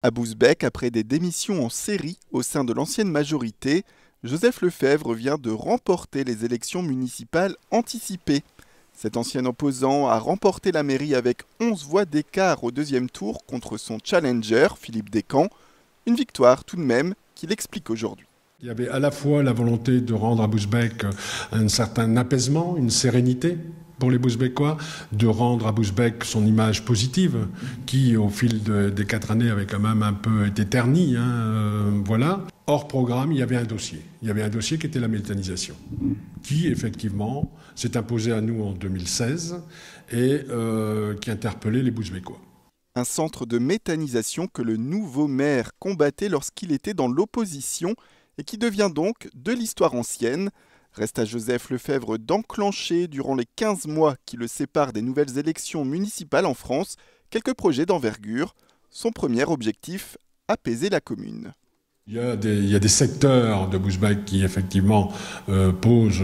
À Bousbecque, après des démissions en série au sein de l'ancienne majorité, Joseph Lefebvre vient de remporter les élections municipales anticipées. Cet ancien opposant a remporté la mairie avec 11 voix d'écart au deuxième tour contre son challenger, Philippe Descamps. Une victoire tout de même qu'il explique aujourd'hui. Il y avait à la fois la volonté de rendre à Bousbecque un certain apaisement, une sérénité pour les Bousbecquois, de rendre à Bousbecque son image positive, qui au fil des 4 années avait quand même un peu été ternie. Voilà. Hors programme, il y avait un dossier. Il y avait un dossier qui était la méthanisation, qui effectivement s'est imposé à nous en 2016 et qui interpellait les Bousbecquois. Un centre de méthanisation que le nouveau maire combattait lorsqu'il était dans l'opposition et qui devient donc de l'histoire ancienne. Reste à Joseph Lefebvre d'enclencher, durant les 15 mois qui le séparent des nouvelles élections municipales en France, quelques projets d'envergure. Son premier objectif, apaiser la commune. Il y a des secteurs de Bousbecque qui effectivement posent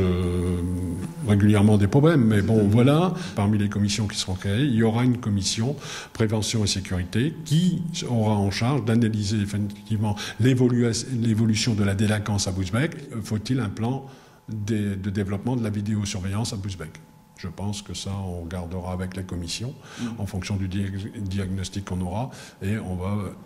régulièrement des problèmes, mais bon voilà, parmi les commissions qui seront créées, il y aura une commission prévention et sécurité qui aura en charge d'analyser effectivement l'évolution de la délinquance à Bousbecque. Faut-il un plan de développement de la vidéosurveillance à Bousbecque? Je pense que ça, on regardera avec la commission en fonction du diagnostic qu'on aura et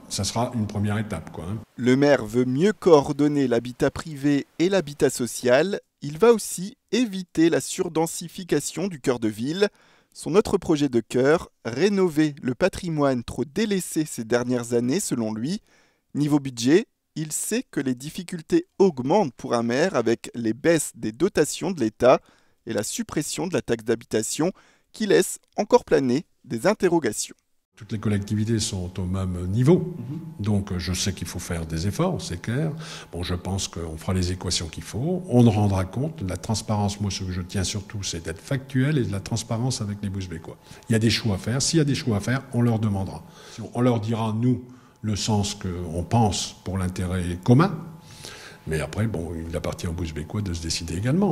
ça sera une première étape, quoi. Le maire veut mieux coordonner l'habitat privé et l'habitat social. Il va aussi éviter la surdensification du cœur de ville. Son autre projet de cœur, rénover le patrimoine trop délaissé ces dernières années selon lui. Niveau budget, il sait que les difficultés augmentent pour un maire avec les baisses des dotations de l'État et la suppression de la taxe d'habitation qui laisse encore planer des interrogations. Toutes les collectivités sont au même niveau, donc je sais qu'il faut faire des efforts, c'est clair. Bon, je pense qu'on fera les équations qu'il faut, on en rendra compte. La transparence, moi ce que je tiens surtout, c'est d'être factuel et de la transparence avec les Bousbecquois. Il y a des choix à faire, s'il y a des choix à faire, on leur demandera. On leur dira, nous, le sens qu'on pense pour l'intérêt commun, mais après, bon, il appartient aux Bousbecquois de se décider également.